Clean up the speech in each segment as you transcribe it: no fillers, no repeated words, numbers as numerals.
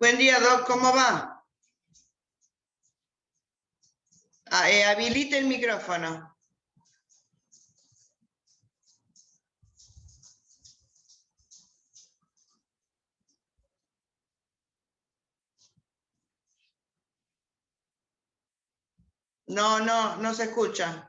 Buen día, Doc, ¿cómo va? Habilite el micrófono. No se escucha.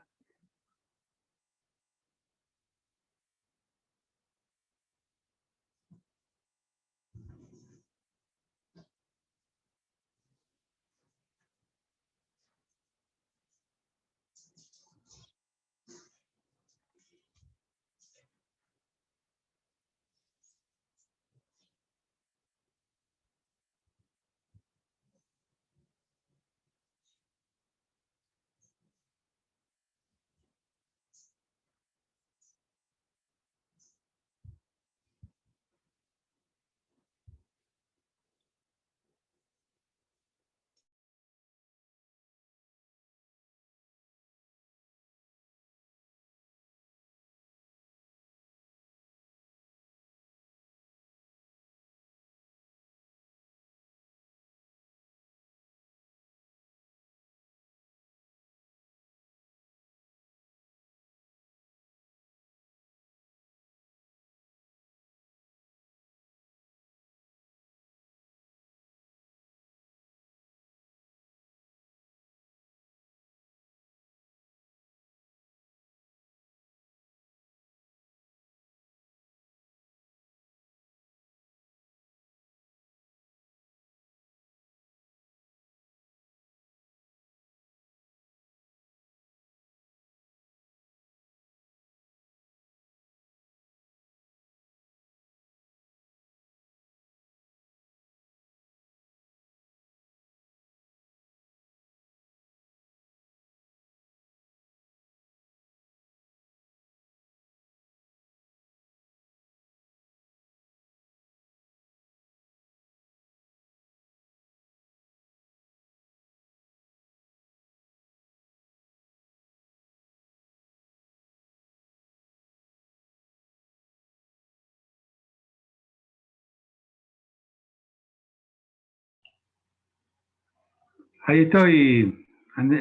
Ahí estoy,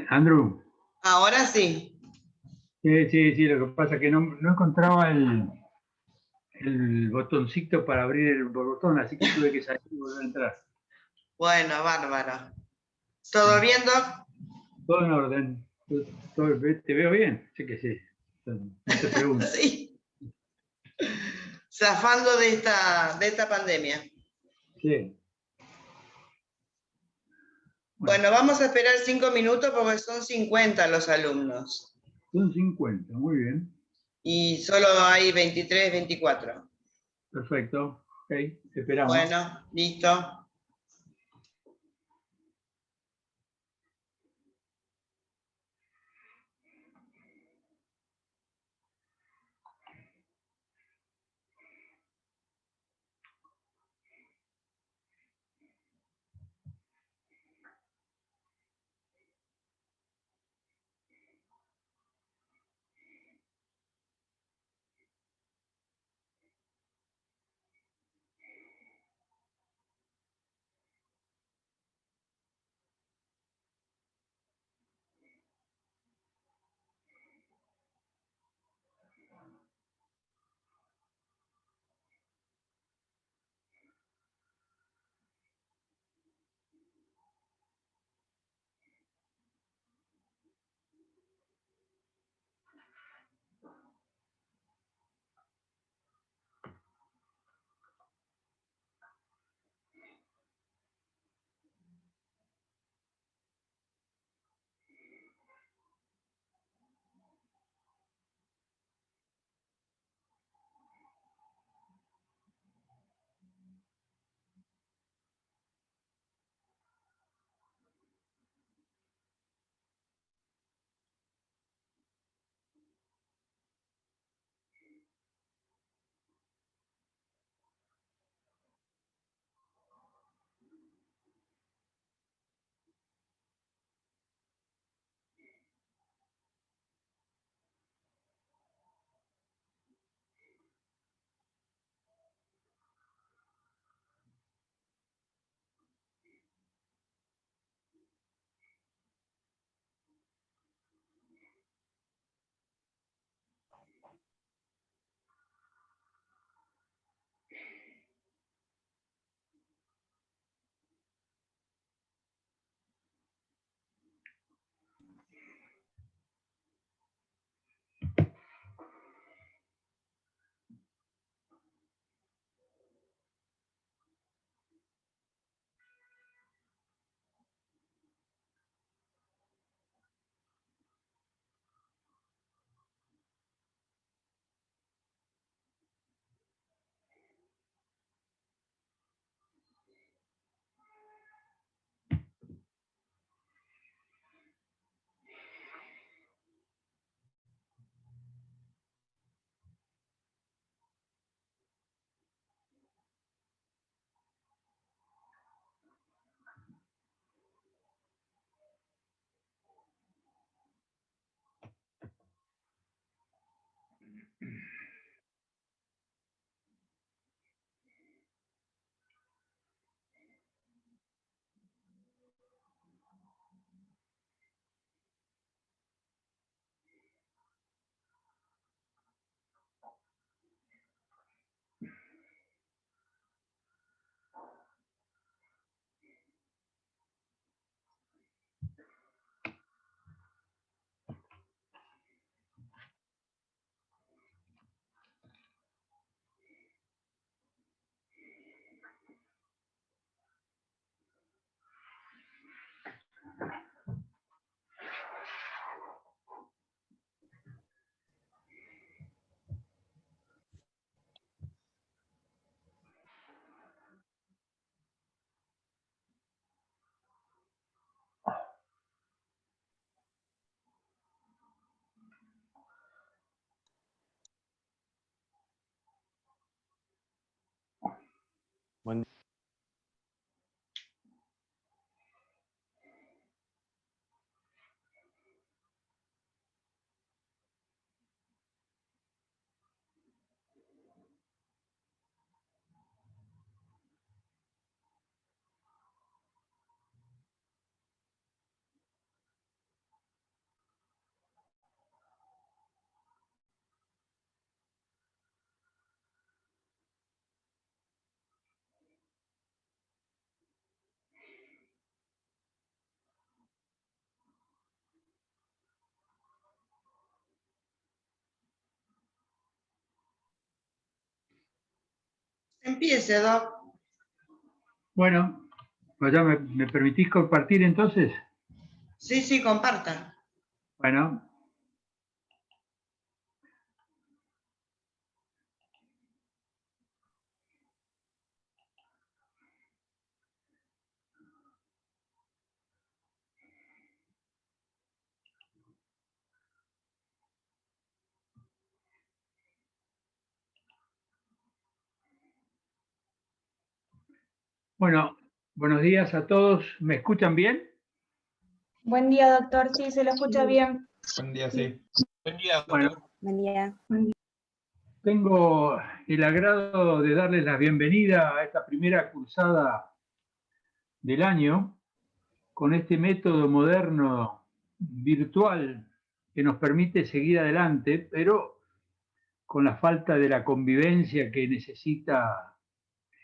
Andrew. Ahora sí. Sí, lo que pasa es que no encontraba el botoncito para abrir el botón, así que tuve que salir y volver a entrar. Bueno, bárbaro. ¿Todo bien, Doc? Todo en orden. ¿Te veo bien? Sí que sí. No te pregunto. Sí. Zafando de esta pandemia. Sí. Bueno, vamos a esperar 5 minutos porque son 50 los alumnos. Son 50, muy bien. Y solo hay 23, 24. Perfecto. Ok, esperamos. Bueno, listo. Buen Empiece, Doc. Bueno, pues ya me permitís compartir entonces. Sí, sí, comparta. Bueno. Bueno, buenos días a todos. ¿Me escuchan bien? Buen día, doctor. Sí, se lo escucha bien. Buen día, sí. Buen día, doctor. Bueno, Buen día. tengo el agrado de darles la bienvenida a esta primera cursada del año con este método moderno virtual que nos permite seguir adelante, pero con la falta de la convivencia que necesita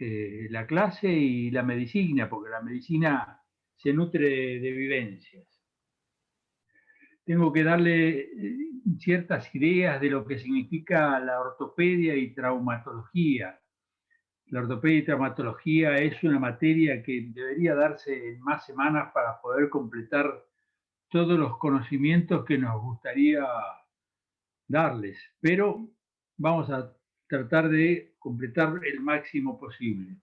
la clase y la medicina, porque la medicina se nutre de vivencias. Tengo que darle ciertas ideas de lo que significa la ortopedia y traumatología. La ortopedia y traumatología es una materia que debería darse en más semanas para poder completar todos los conocimientos que nos gustaría darles, pero vamos a tratar de completar el máximo posible.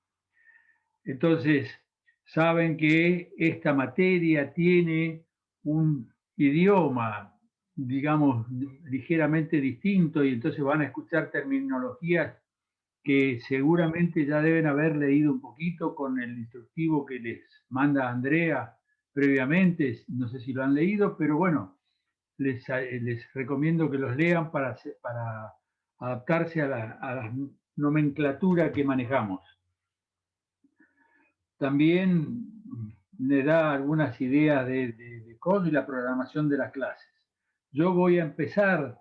Entonces, saben que esta materia tiene un idioma, digamos, ligeramente distinto y entonces van a escuchar terminologías que seguramente ya deben haber leído un poquito con el instructivo que les manda Andrea previamente, no sé si lo han leído, pero bueno, les recomiendo que los lean para adaptarse a la nomenclatura que manejamos. También le da algunas ideas de código y la programación de las clases. Yo voy a empezar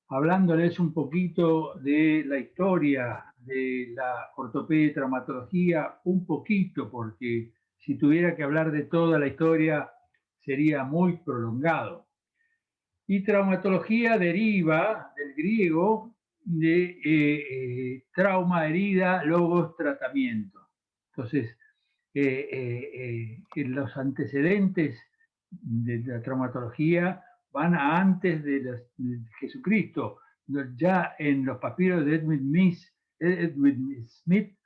hablándoles un poquito de la historia de la ortopedia y traumatología, un poquito, porque si tuviera que hablar de toda la historia sería muy prolongado. Y traumatología deriva del griego de trauma, herida, logos, tratamiento. Entonces, los antecedentes de la traumatología van a antes de Jesucristo. Ya en los papiros de Edwin Smith,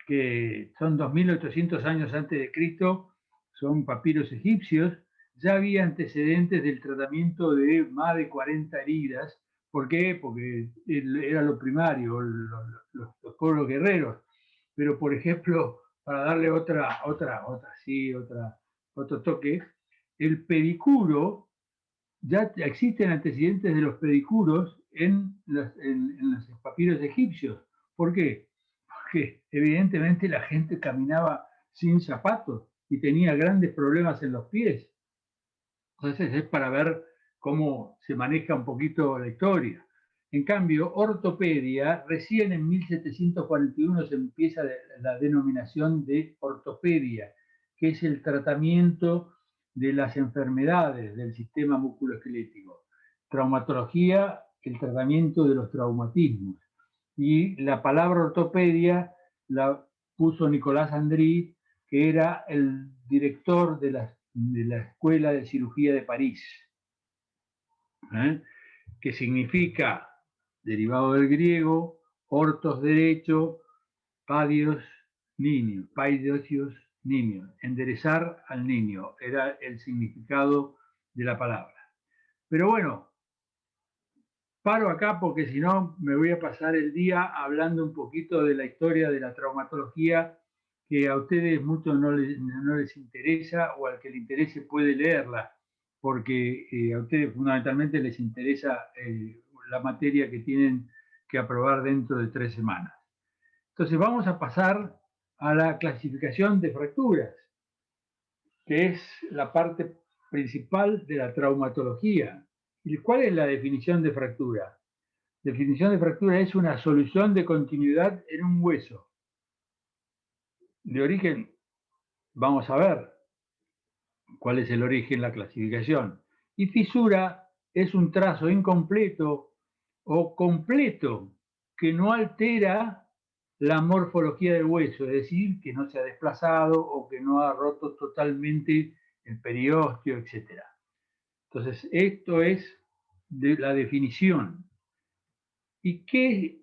que son 2800 años antes de Cristo, son papiros egipcios, ya había antecedentes del tratamiento de más de 40 heridas. ¿Por qué? Porque era lo primario, los pueblos guerreros. Pero, por ejemplo, para darle otro toque, el pedicuro, ya existen antecedentes de los pedicuros en los papiros egipcios. ¿Por qué? Porque evidentemente la gente caminaba sin zapatos y tenía grandes problemas en los pies. Entonces es para ver cómo se maneja un poquito la historia. En cambio, ortopedia, recién en 1741 se empieza la denominación de ortopedia, que es el tratamiento de las enfermedades del sistema musculoesquelético. Traumatología, el tratamiento de los traumatismos. Y la palabra ortopedia la puso Nicolás Andrí, que era el director de la Escuela de Cirugía de París, que significa, derivado del griego, ortos derecho, paidios niño, enderezar al niño, era el significado de la palabra. Pero bueno, paro acá porque si no me voy a pasar el día hablando un poquito de la historia de la traumatología, que a ustedes mucho no les interesa, o al que le interese puede leerla, porque a ustedes fundamentalmente les interesa la materia que tienen que aprobar dentro de 3 semanas. Entonces vamos a pasar a la clasificación de fracturas, que es la parte principal de la traumatología. ¿Y cuál es la definición de fractura? La definición de fractura es una solución de continuidad en un hueso. De origen, vamos a ver cuál es el origen, la clasificación. Y fisura es un trazo incompleto o completo que no altera la morfología del hueso, es decir, que no se ha desplazado o que no ha roto totalmente el periósteo, etc. Entonces, esto es de la definición. ¿Y qué?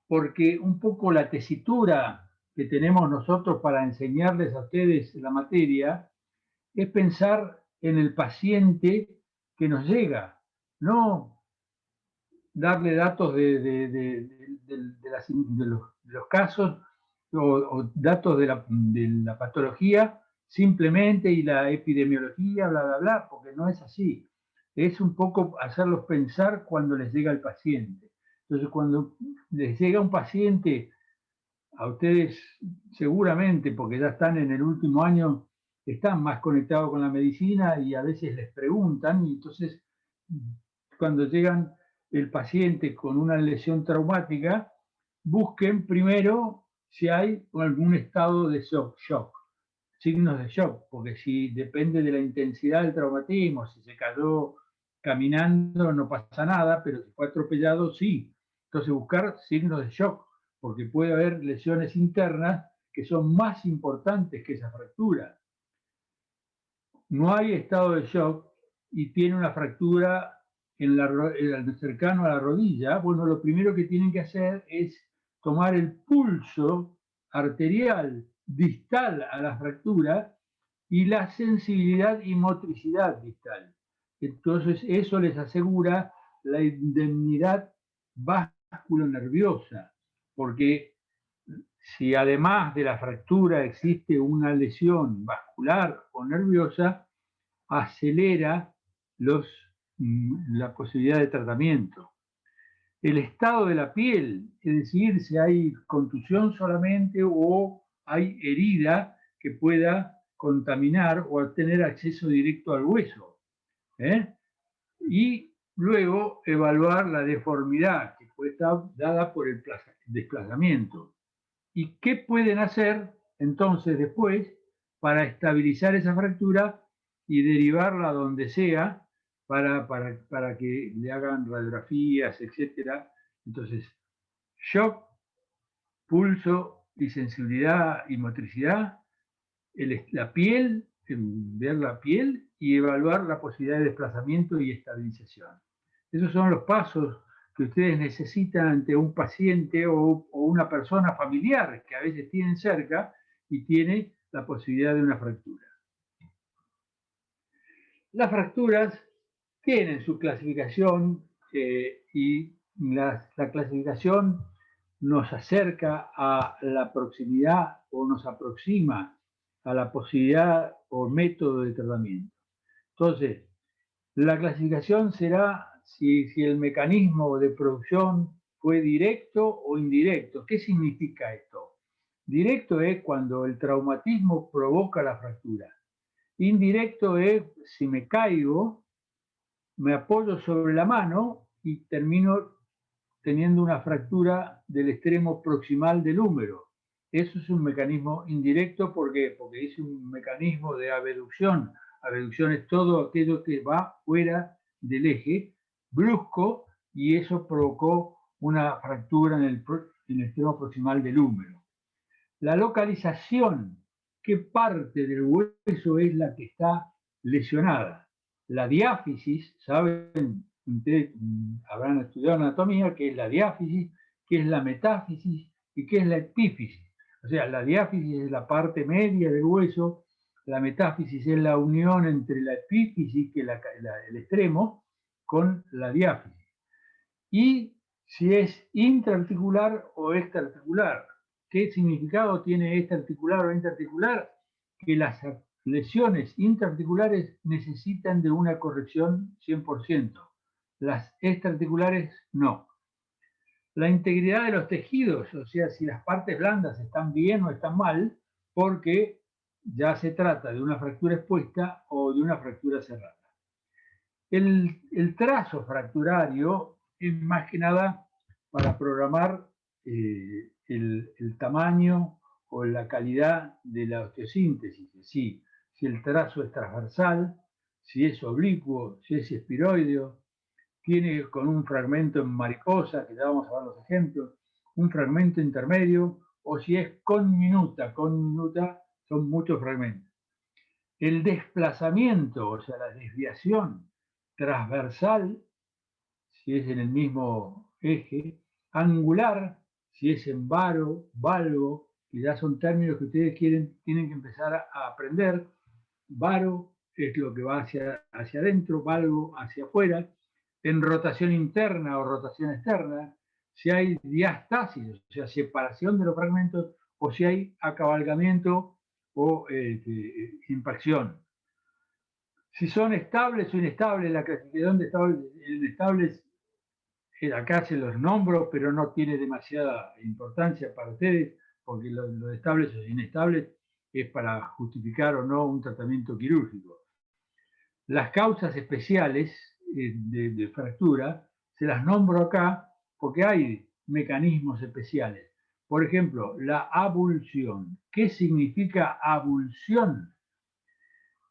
Porque un poco la tesitura que tenemos nosotros para enseñarles a ustedes la materia es pensar en el paciente que nos llega, no darle datos de los casos o datos de la patología simplemente y la epidemiología, bla, bla, bla, porque no es así. Es un poco hacerlos pensar cuando les llega el paciente. Entonces, cuando les llega un paciente, a ustedes seguramente, porque ya están en el último año, están más conectados con la medicina y a veces les preguntan, y entonces cuando llegan el paciente con una lesión traumática, busquen primero si hay algún estado de shock, signos de shock, porque si depende de la intensidad del traumatismo, si se cayó caminando no pasa nada, pero si fue atropellado sí. Entonces buscar signos de shock, porque puede haber lesiones internas que son más importantes que esa fractura. No hay estado de shock y tiene una fractura cercano a la rodilla. Bueno, lo primero que tienen que hacer es tomar el pulso arterial distal a la fractura y la sensibilidad y motricidad distal. Entonces, eso les asegura la indemnidad vasculonerviosa, porque si además de la fractura existe una lesión vascular o nerviosa, acelera la posibilidad de tratamiento. El estado de la piel, es decir, si hay contusión solamente o hay herida que pueda contaminar o tener acceso directo al hueso. Y luego evaluar la deformidad que puede estar dada por el desplazamiento. ¿Y qué pueden hacer entonces después para estabilizar esa fractura y derivarla a donde sea para que le hagan radiografías, etcétera? Entonces, shock, pulso y sensibilidad y motricidad, la piel, ver la piel y evaluar la posibilidad de desplazamiento y estabilización. Esos son los pasos que ustedes necesitan ante un paciente o una persona familiar que a veces tienen cerca y tiene la posibilidad de una fractura. Las fracturas tienen su clasificación y la clasificación nos acerca a la proximidad o nos aproxima a la posibilidad o método de tratamiento. Entonces, la clasificación será si el mecanismo de producción fue directo o indirecto. ¿Qué significa esto? Directo es cuando el traumatismo provoca la fractura. Indirecto es si me caigo, me apoyo sobre la mano y termino teniendo una fractura del extremo proximal del húmero. Eso es un mecanismo indirecto. ¿Por qué? Porque es un mecanismo de abducción. Abducción es todo aquello que va fuera del eje, brusco, y eso provocó una fractura en el extremo proximal del húmero. La localización, ¿qué parte del hueso es la que está lesionada? La diáfisis, ¿saben? Ustedes habrán estudiado anatomía, que es la diáfisis, que es la metáfisis y que es la epífisis. O sea, la diáfisis es la parte media del hueso, la metáfisis es la unión entre la epífisis, que es el extremo, con la diáfisis. Y si es intraarticular o extraarticular. ¿Qué significado tiene extraarticular o intraarticular? Que las lesiones intraarticulares necesitan de una corrección 100%. Las extraarticulares no. La integridad de los tejidos, o sea, si las partes blandas están bien o están mal, porque ya se trata de una fractura expuesta o de una fractura cerrada. El trazo fracturario es más que nada para programar el tamaño o la calidad de la osteosíntesis. Si el trazo es transversal, si es oblicuo, si es espiroideo, tiene con un fragmento en mariposa, que ya vamos a ver los ejemplos, un fragmento intermedio, o si es conminuta son muchos fragmentos. El desplazamiento, o sea, la desviación transversal, si es en el mismo eje, angular, si es en varo, valgo, que ya son términos que ustedes tienen que empezar a aprender. Varo es lo que va hacia adentro, valgo hacia afuera, en rotación interna o rotación externa, si hay diastasis, o sea, separación de los fragmentos, o si hay acabalgamiento o impacción. Si son estables o inestables, la clasificación de inestables, acá se los nombro, pero no tiene demasiada importancia para ustedes, porque lo de estables o inestables es para justificar o no un tratamiento quirúrgico. Las causas especiales de fractura se las nombro acá porque hay mecanismos especiales. Por ejemplo, la abulsión. ¿Qué significa abulsión?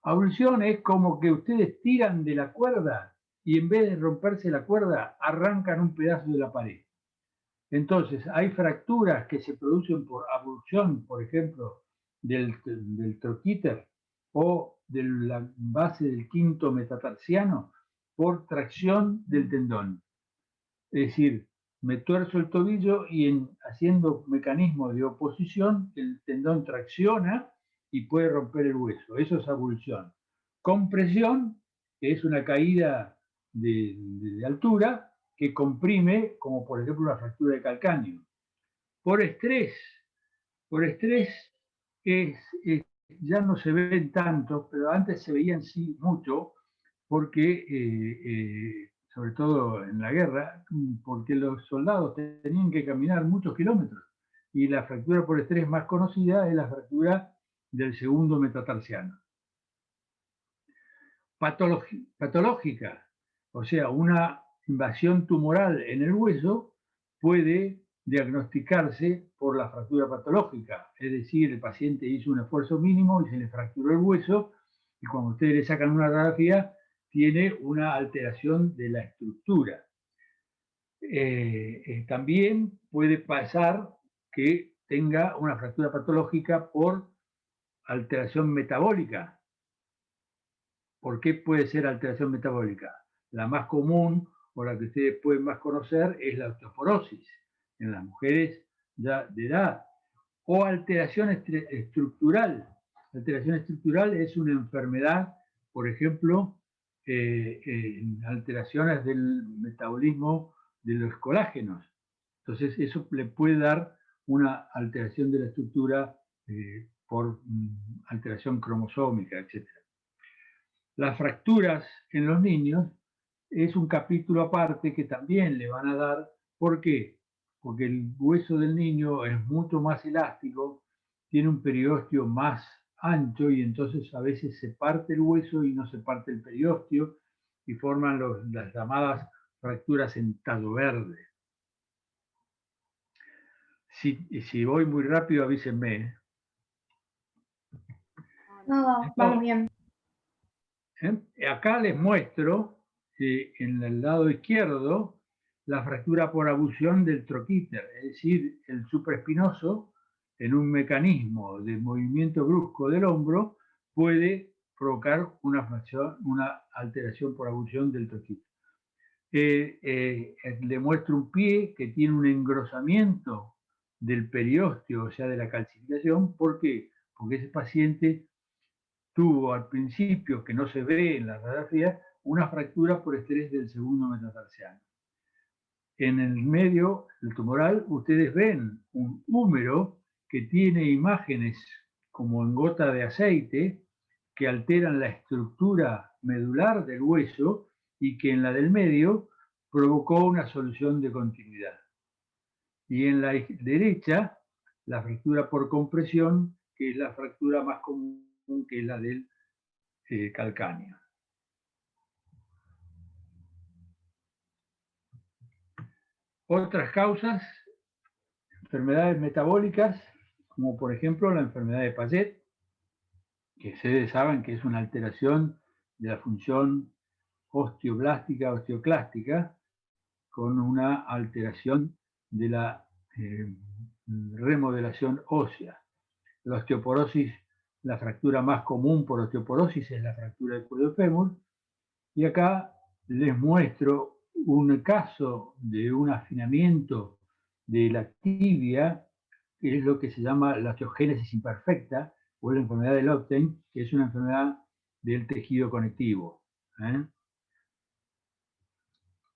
Abulsión es como que ustedes tiran de la cuerda y en vez de romperse la cuerda, arrancan un pedazo de la pared. Entonces, hay fracturas que se producen por abulsión, por ejemplo, del troquíter o de la base del quinto metatarsiano por tracción del tendón. Es decir, me tuerzo el tobillo y haciendo mecanismo de oposición, el tendón tracciona y puede romper el hueso. Eso es abulsión. Compresión, que es una caída de altura que comprime, como por ejemplo una fractura de calcáneo. Por estrés ya no se ven tanto, pero antes se veían sí mucho, porque, sobre todo en la guerra, porque los soldados tenían que caminar muchos kilómetros. Y la fractura por estrés más conocida es la fractura del segundo metatarsiano. Patológica, o sea, una invasión tumoral en el hueso puede diagnosticarse por la fractura patológica, es decir, el paciente hizo un esfuerzo mínimo y se le fracturó el hueso y cuando ustedes le sacan una radiografía tiene una alteración de la estructura. También puede pasar que tenga una fractura patológica por alteración metabólica. ¿Por qué puede ser alteración metabólica? La más común o la que ustedes pueden más conocer es la osteoporosis en las mujeres ya de edad o alteración estructural. La alteración estructural es una enfermedad, por ejemplo, alteraciones del metabolismo de los colágenos. Entonces eso le puede dar una alteración de la estructura por alteración cromosómica, etc. Las fracturas en los niños es un capítulo aparte que también le van a dar. ¿Por qué? Porque el hueso del niño es mucho más elástico, tiene un periósteo más ancho y entonces a veces se parte el hueso y no se parte el periósteo y forman las llamadas fracturas en tallo verde. Si voy muy rápido, avísenme. No, vamos bien. Acá les muestro en el lado izquierdo la fractura por abulsión del troquíter, es decir, el supraespinoso en un mecanismo de movimiento brusco del hombro puede provocar una alteración por abulsión del troquíter. Le muestro un pie que tiene un engrosamiento del periósteo, o sea, de la calcificación. ¿Por qué? Porque ese paciente tuvo al principio, que no se ve en la radiografía, una fractura por estrés del segundo metatarsiano. En el medio, el tumoral, ustedes ven un húmero que tiene imágenes como en gota de aceite que alteran la estructura medular del hueso y que en la del medio provocó una solución de continuidad. Y en la derecha, la fractura por compresión, que es la fractura más común, que es la del calcáneo. Otras causas, enfermedades metabólicas, como por ejemplo la enfermedad de Payet, que ustedes saben que es una alteración de la función osteoblástica, osteoclástica, con una alteración de la remodelación ósea. La osteoporosis, la fractura más común por osteoporosis es la fractura del cuello fémur, y acá les muestro un caso de un afinamiento de la tibia, que es lo que se llama la osteogénesis imperfecta, o la enfermedad de Loptein, que es una enfermedad del tejido conectivo,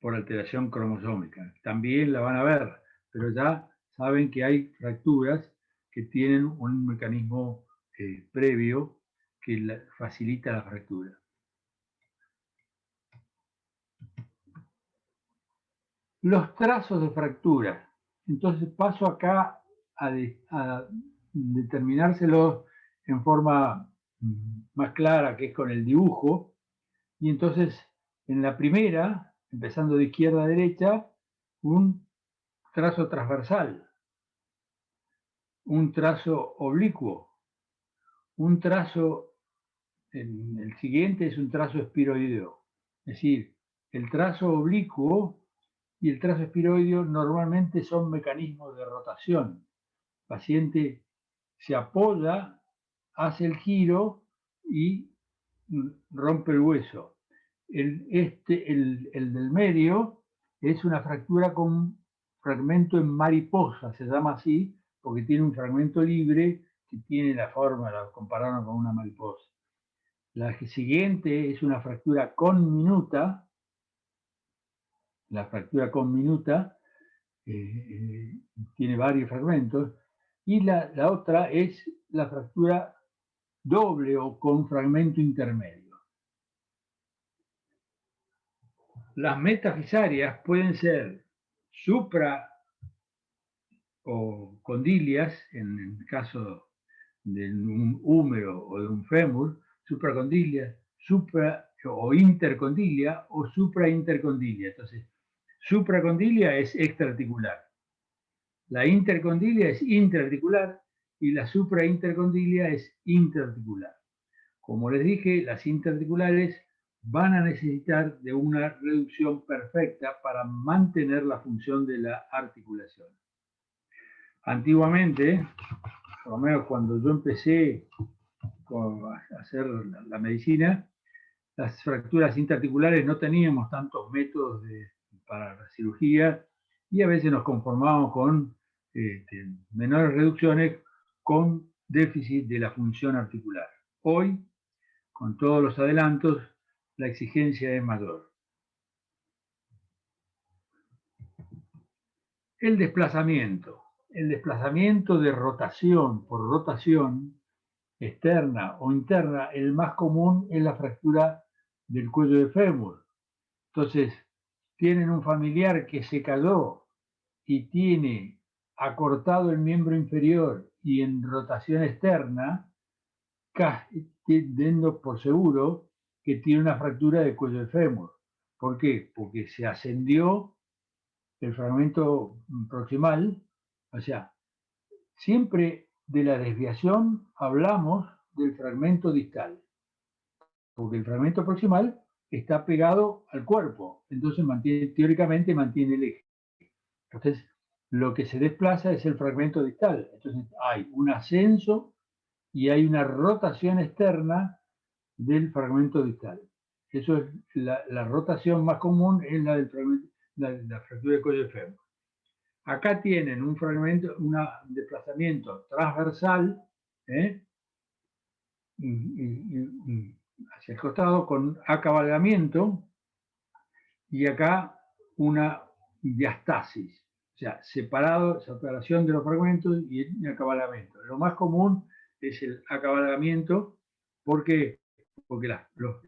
por alteración cromosómica. También la van a ver, pero ya saben que hay fracturas que tienen un mecanismo previo que facilita la fractura. Los trazos de fractura. Entonces paso acá a determinárselos en forma más clara, que es con el dibujo. Y entonces en la primera, empezando de izquierda a derecha, un trazo transversal, un trazo oblicuo, un trazo, el siguiente es un trazo espiroideo. Es decir, el trazo oblicuo y el trazo espiroideo normalmente son mecanismos de rotación. El paciente se apoya, hace el giro y rompe el hueso. El del medio es una fractura con fragmento en mariposa, se llama así, porque tiene un fragmento libre que tiene la forma, la compararon con una mariposa. La siguiente es una fractura conminuta. La fractura conminuta tiene varios fragmentos, y la otra es la fractura doble o con fragmento intermedio. Las metafisarias pueden ser supra o condilias, en el caso de un húmero o de un fémur, supracondilia, supra o intercondilia o supraintercondilia. Entonces, supracondilia es extraarticular, la intercondilia es intraarticular y la supraintercondilia es intraarticular. Como les dije, las intraarticulares van a necesitar de una reducción perfecta para mantener la función de la articulación. Antiguamente, por lo menos cuando yo empecé a hacer la medicina, las fracturas intraarticulares no teníamos tantos métodos para la cirugía y a veces nos conformábamos con menores reducciones con déficit de la función articular. Hoy, con todos los adelantos, la exigencia es mayor. El desplazamiento de rotación por rotación externa o interna, el más común es la fractura del cuello de fémur, Entonces, tienen un familiar que se cayó y tiene acortado el miembro inferior y en rotación externa, dando por seguro que tiene una fractura de cuello del fémur. ¿Por qué? Porque se ascendió el fragmento proximal, o sea, siempre de la desviación hablamos del fragmento distal, porque el fragmento proximal está pegado al cuerpo, entonces teóricamente mantiene el eje. Entonces, lo que se desplaza es el fragmento distal. Entonces, hay un ascenso y hay una rotación externa del fragmento distal. Eso es la rotación más común, es la del fragmento, la fractura del cuello del fémur. Acá tienen un fragmento, un desplazamiento transversal, hacia el costado con acabalgamiento, y acá una diastasis, o sea, separación de los fragmentos y el acabalgamiento. Lo más común es el acabalgamiento, porque los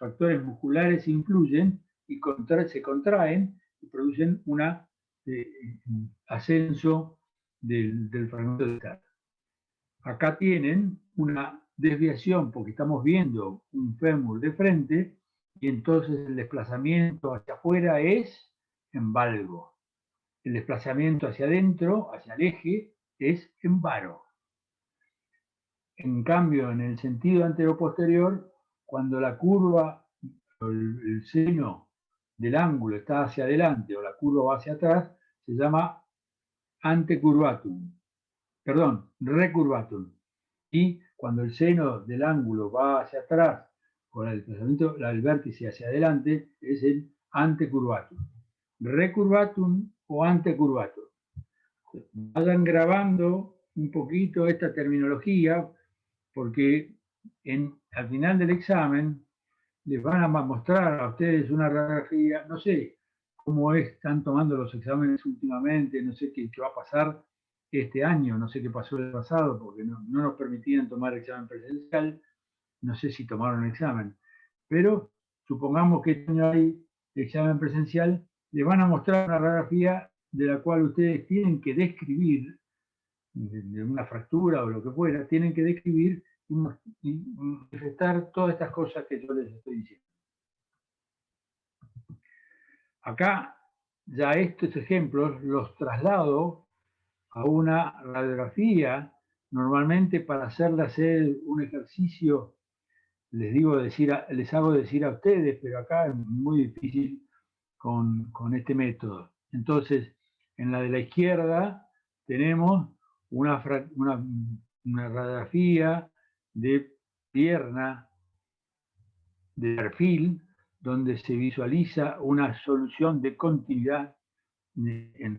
factores musculares influyen y se contraen y producen un ascenso del fragmento distal. Acá tienen una desviación porque estamos viendo un fémur de frente y entonces el desplazamiento hacia afuera es en valgo. El desplazamiento hacia adentro, hacia el eje, es en varo. En cambio, en el sentido anteroposterior, cuando la curva, el seno del ángulo está hacia adelante o la curva va hacia atrás, se llama antecurvatum, perdón, recurvatum. Y cuando el seno del ángulo va hacia atrás, con el desplazamiento del vértice hacia adelante, es el antecurvatum. Recurvatum o antecurvatum. Vayan grabando un poquito esta terminología, porque al final del examen les van a mostrar a ustedes una radiografía, no sé cómo están tomando los exámenes últimamente, no sé qué va a pasar este año, no sé qué pasó el pasado, porque no nos permitían tomar examen presencial, no sé si tomaron examen, pero supongamos que este año hay examen presencial, les van a mostrar una radiografía de la cual ustedes tienen que describir, de una fractura o lo que fuera, tienen que describir y manifestar todas estas cosas que yo les estoy diciendo. Acá ya estos ejemplos los traslado a una radiografía, normalmente para hacer un ejercicio, les hago decir a ustedes, pero acá es muy difícil con este método. Entonces, en la de la izquierda tenemos una radiografía de pierna de perfil, donde se visualiza una solución de continuidad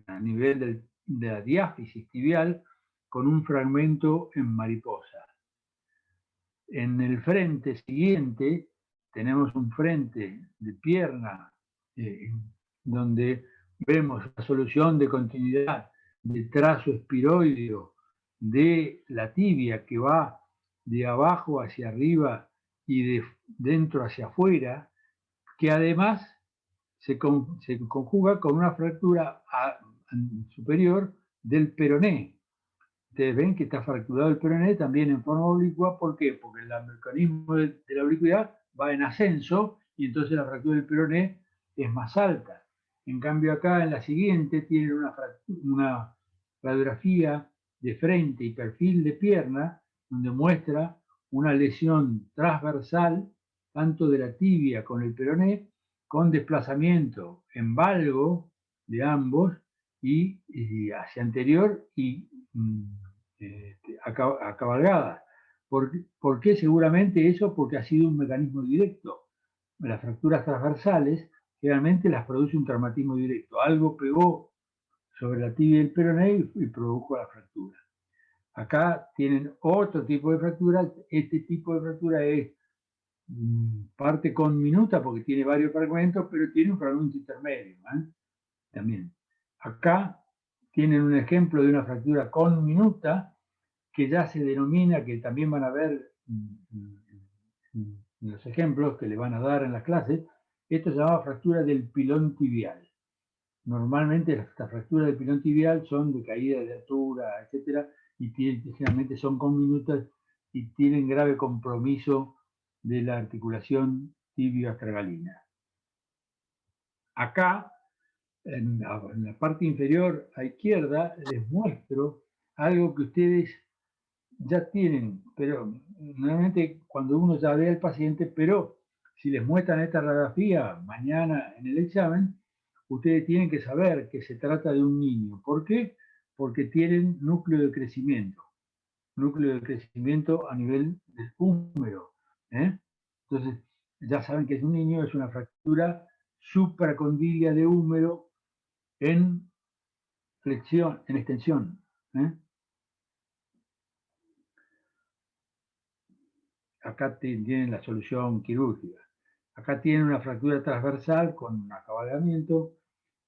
a nivel de la diáfisis tibial con un fragmento en mariposa. En el frente siguiente tenemos un frente de pierna donde vemos la solución de continuidad del trazo espiroideo de la tibia que va de abajo hacia arriba y de dentro hacia afuera, que además se conjuga con una fractura superior del peroné. Ustedes ven que está fracturado el peroné también en forma oblicua. ¿Por qué? Porque el mecanismo de la oblicuidad va en ascenso y entonces la fractura del peroné es más alta. En cambio acá en la siguiente tienen una radiografía de frente y perfil de pierna donde muestra una lesión transversal tanto de la tibia con el peroné con desplazamiento en valgo de ambos y hacia anterior y acabalgada. ¿Por qué seguramente eso? Porque ha sido un mecanismo directo. Las fracturas transversales generalmente las produce un traumatismo directo. Algo pegó sobre la tibia y el peroné y produjo la fractura. Acá tienen otro tipo de fractura. Este tipo de fractura es parte conminuta porque tiene varios fragmentos, pero tiene un fragmento intermedio también. Acá tienen un ejemplo de una fractura conminuta que ya se denomina, que también van a ver en los ejemplos que le van a dar en las clases, Esto se llama fractura del pilón tibial. Normalmente las fracturas del pilón tibial son de caída de altura, etcétera, y generalmente son conminutas y tienen grave compromiso de la articulación tibio-astragalina. Acá, en la parte inferior a izquierda, les muestro algo que ustedes ya tienen, pero normalmente cuando uno ya ve al paciente, pero si les muestran esta radiografía mañana en el examen, ustedes tienen que saber que se trata de un niño. ¿Por qué? Porque tienen núcleo de crecimiento a nivel del húmero. Entonces, ya saben que es un niño, es una fractura supracondilia de húmero en flexión, en extensión. Acá tienen la solución quirúrgica. Acá tienen una fractura transversal con un acabalamiento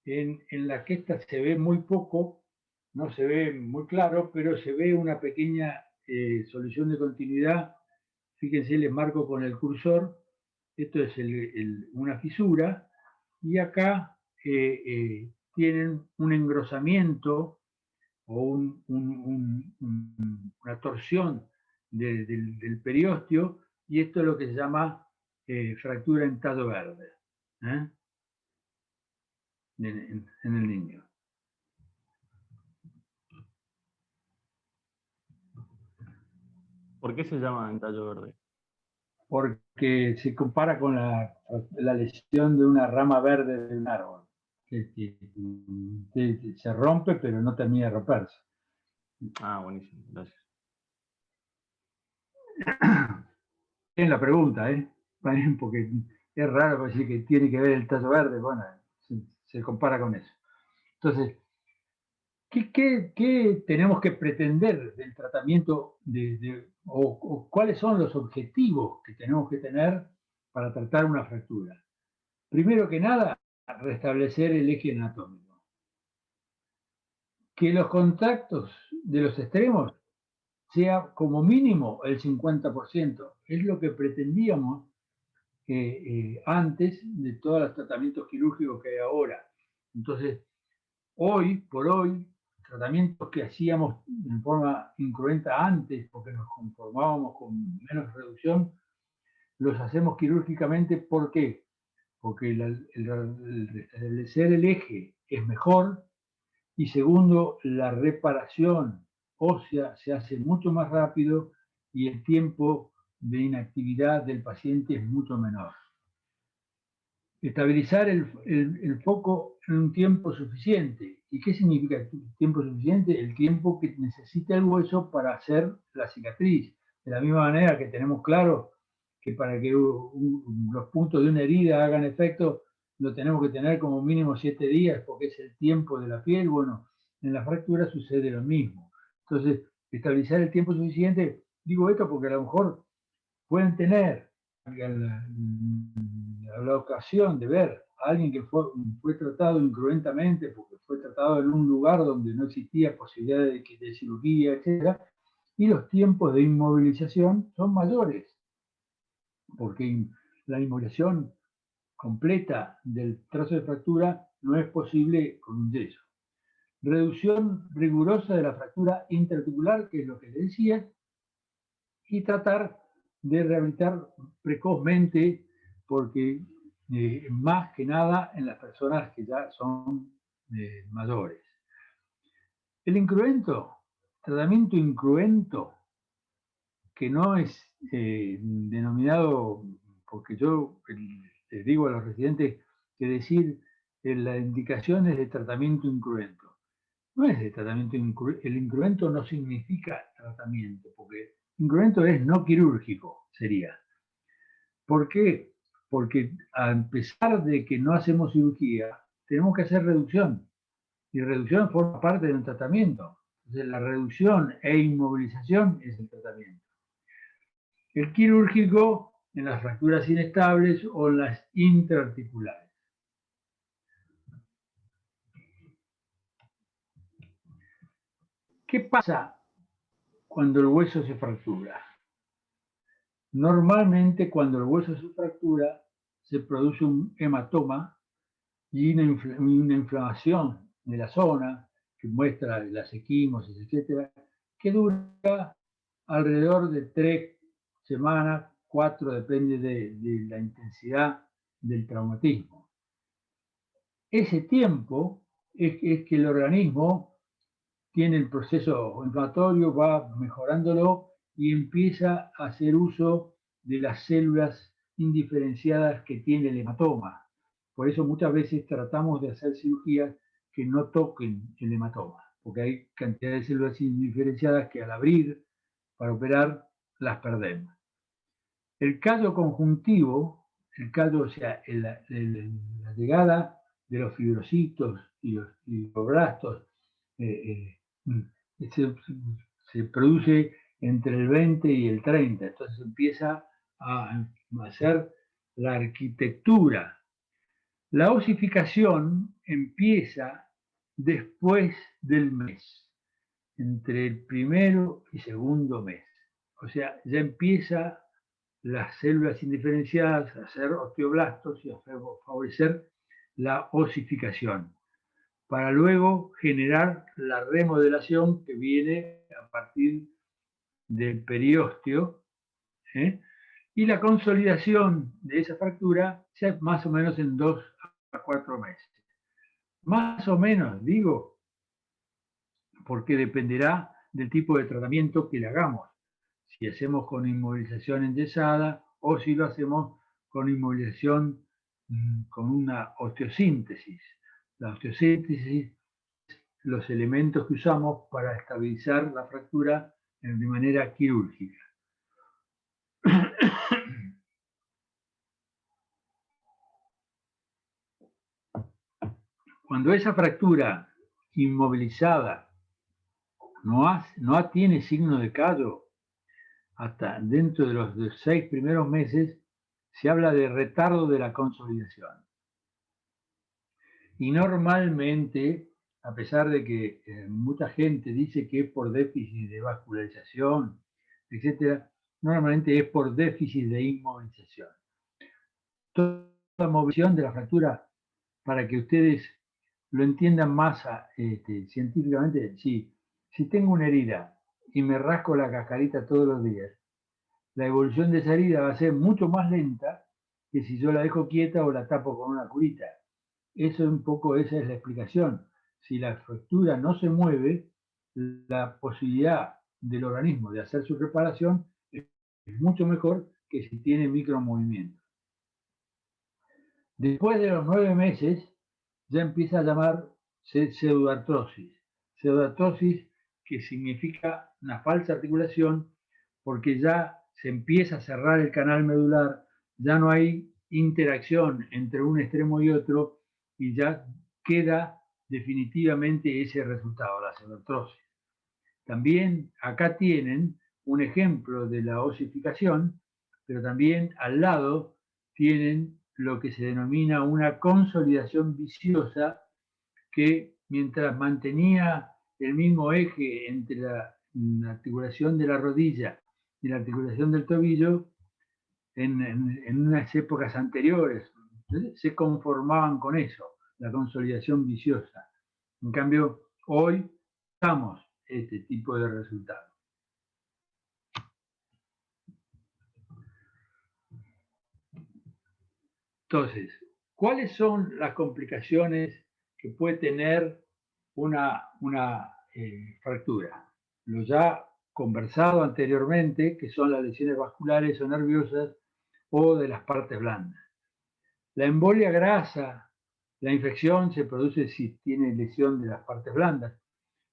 en la que esta se ve muy poco, no se ve muy claro, pero se ve una pequeña solución de continuidad. Fíjense, les marco con el cursor, esto es una fisura, y acá tienen un engrosamiento o una torsión del periósteo, y esto es lo que se llama fractura en tallo verde en el niño. ¿Por qué se llama en tallo verde? Porque se compara con la lesión de una rama verde de un árbol, que se rompe pero no termina de romperse. Ah, buenísimo, gracias. En la pregunta, porque es raro decir que tiene que ver el tallo verde, bueno, se compara con eso. Entonces, ¿qué tenemos que pretender del tratamiento o cuáles son los objetivos que tenemos que tener para tratar una fractura? Primero que nada, restablecer el eje anatómico. Que los contactos de los extremos sea como mínimo el 50%. Es lo que pretendíamos antes de todos los tratamientos quirúrgicos que hay ahora. Entonces, hoy por hoy, tratamientos que hacíamos en forma incruenta antes, porque nos conformábamos con menos reducción, los hacemos quirúrgicamente. ¿Por qué? Porque el restablecer el eje es mejor, y segundo, la reparación ósea se hace mucho más rápido y el tiempo de inactividad del paciente es mucho menor. Estabilizar el foco en un tiempo suficiente. ¿Y qué significa tiempo suficiente? El tiempo que necesita el hueso para hacer la cicatriz. De la misma manera que tenemos claro que para que los puntos de una herida hagan efecto, lo tenemos que tener como mínimo 7 días, porque es el tiempo de la piel. Bueno, en la fractura sucede lo mismo. Entonces, estabilizar el tiempo suficiente, digo esto porque a lo mejor pueden tener la ocasión de ver a alguien que fue tratado incruentamente, porque fue tratado en un lugar donde no existía posibilidad de cirugía, etc. Y los tiempos de inmovilización son mayores, porque la inmovilización completa del trazo de fractura no es posible con un yeso. Reducción rigurosa de la fractura intraarticular, que es lo que le decía, y tratar de rehabilitar precozmente, porque más que nada en las personas que ya son mayores. El incruento, tratamiento incruento, que no es denominado, porque yo les digo a los residentes que decir las indicaciones de tratamiento incruento. No es de tratamiento incruento, el incruento no significa tratamiento, porque incruento es no quirúrgico, sería. ¿Por qué? Porque a pesar de que no hacemos cirugía, tenemos que hacer reducción, y reducción forma parte de un tratamiento. Entonces, la reducción e inmovilización es el tratamiento. El quirúrgico en las fracturas inestables o en las intraarticulares. ¿Qué pasa cuando el hueso se fractura? Normalmente, cuando el hueso se fractura, se produce un hematoma y una inflamación de la zona que muestra las equimosis, etcétera, que dura alrededor de 3 semanas, 4, depende de la intensidad del traumatismo. Ese tiempo es que el organismo tiene el proceso inflamatorio, va mejorándolo y empieza a hacer uso de las células indiferenciadas que tiene el hematoma. Por eso muchas veces tratamos de hacer cirugías que no toquen el hematoma, porque hay cantidad de células indiferenciadas que al abrir para operar las perdemos. El callo conjuntivo, o sea, la llegada de los fibrocitos y los fibroblastos se produce entre el 20 y el 30, entonces empieza a hacer la arquitectura. La osificación empieza después del mes, entre el primero y segundo mes. O sea, ya empieza las células indiferenciadas a hacer osteoblastos y a favorecer la osificación, para luego generar la remodelación que viene a partir del periósteo, y la consolidación de esa fractura ya más o menos en 2 a 4 meses. Más o menos, digo, porque dependerá del tipo de tratamiento que le hagamos. Si hacemos con inmovilización enyesada o si lo hacemos con inmovilización con una osteosíntesis. La osteosíntesis, los elementos que usamos para estabilizar la fractura de manera quirúrgica. Cuando esa fractura inmovilizada no tiene signo de callo, hasta dentro de los 6 primeros meses, se habla de retardo de la consolidación. Y normalmente, a pesar de que mucha gente dice que es por déficit de vascularización, etc., normalmente es por déficit de inmovilización. Toda la movilización de la fractura, para que ustedes lo entiendan más científicamente, si tengo una herida y me rasco la cascarita todos los días, la evolución de esa herida va a ser mucho más lenta que si yo la dejo quieta o la tapo con una curita. Eso un poco, esa es la explicación. Si la fractura no se mueve, la posibilidad del organismo de hacer su reparación es mucho mejor que si tiene micromovimientos. Después de los 9 meses, ya empieza a llamar pseudoartrosis. Pseudoartrosis, que significa una falsa articulación, porque ya se empieza a cerrar el canal medular, ya no hay interacción entre un extremo y otro, y ya queda definitivamente ese resultado, la pseudoartrosis. También acá tienen un ejemplo de la osificación, pero también al lado tienen lo que se denomina una consolidación viciosa, que mientras mantenía el mismo eje entre la articulación de la rodilla y la articulación del tobillo, en unas épocas anteriores se conformaban con eso, la consolidación viciosa. En cambio, hoy estamos este tipo de resultados. Entonces, ¿cuáles son las complicaciones que puede tener una fractura? Lo ya conversado anteriormente, que son las lesiones vasculares o nerviosas o de las partes blandas. La embolia grasa, la infección se produce si tiene lesión de las partes blandas,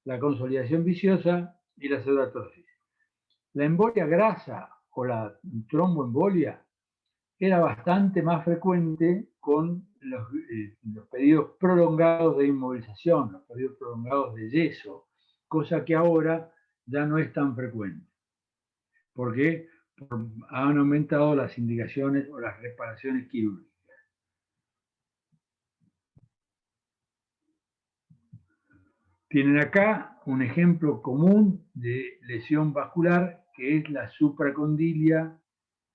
la consolidación viciosa y la pseudoartrosis. La embolia grasa o la tromboembolia era bastante más frecuente con los periodos prolongados de inmovilización, los periodos prolongados de yeso, cosa que ahora ya no es tan frecuente, porque han aumentado las indicaciones o las reparaciones quirúrgicas. Tienen acá un ejemplo común de lesión vascular, que es la supracondilia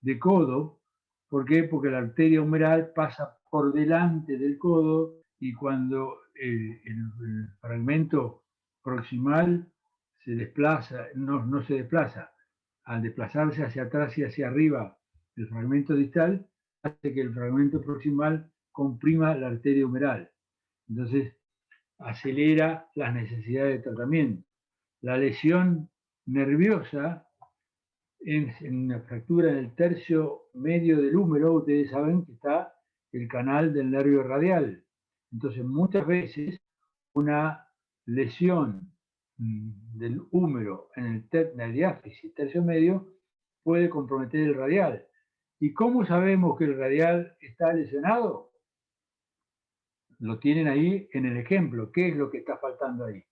de codo, ¿Por qué? Porque la arteria humeral pasa por delante del codo y cuando el fragmento proximal se desplaza, no se desplaza, al desplazarse hacia atrás y hacia arriba el fragmento distal, hace que el fragmento proximal comprima la arteria humeral. Entonces, acelera las necesidades de tratamiento. La lesión nerviosa en una fractura en el tercio medio del húmero, ustedes saben que está el canal del nervio radial. Entonces, muchas veces una lesión del húmero en el diáfisis tercio medio puede comprometer el radial. ¿Y cómo sabemos que el radial está lesionado? Lo tienen ahí en el ejemplo. ¿Qué es lo que está faltando ahí?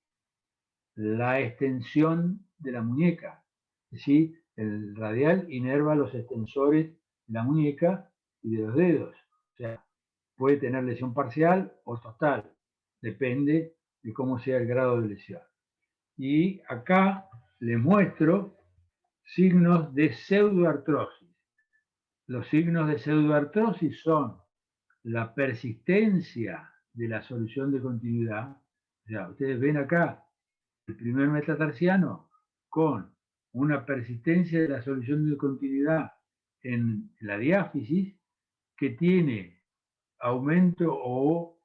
La extensión de la muñeca. Es decir, el radial inerva los extensores de la muñeca y de los dedos. O sea, puede tener lesión parcial o total. Depende de cómo sea el grado de lesión. Y acá les muestro signos de pseudoartrosis. Los signos de pseudoartrosis son la persistencia de la solución de continuidad. O sea, ustedes ven acá el primer metatarsiano con una persistencia de la solución de continuidad en la diáfisis que tiene aumento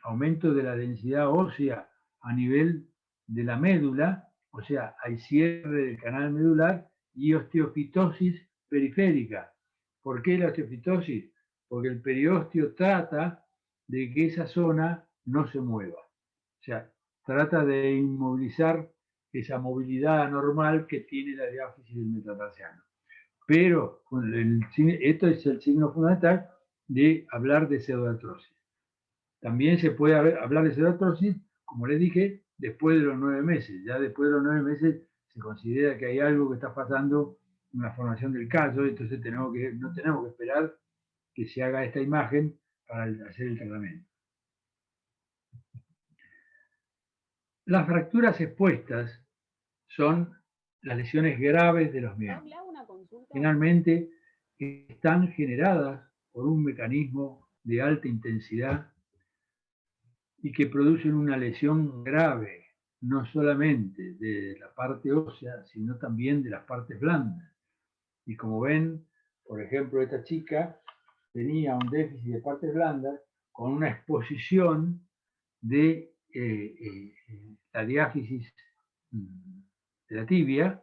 aumento de la densidad ósea a nivel de la médula, o sea, hay cierre del canal medular y osteofitosis periférica. ¿Por qué la osteofitosis? Porque el periósteo trata de que esa zona no se mueva. O sea, trata de inmovilizar esa movilidad anormal que tiene la diáfisis del metatarsiano. Pero esto es el signo fundamental de hablar de pseudoartrosis. También se puede hablar de pseudoartrosis, como les dije, después de los 9 meses. Ya después de los 9 meses se considera que hay algo que está pasando en la formación del callo, entonces no tenemos que esperar que se haga esta imagen para hacer el tratamiento. Las fracturas expuestas son las lesiones graves de los miembros. Generalmente están generadas por un mecanismo de alta intensidad y que producen una lesión grave, no solamente de la parte ósea, sino también de las partes blandas. Y como ven, por ejemplo, esta chica tenía un déficit de partes blandas con una exposición de la diáfisis de la tibia,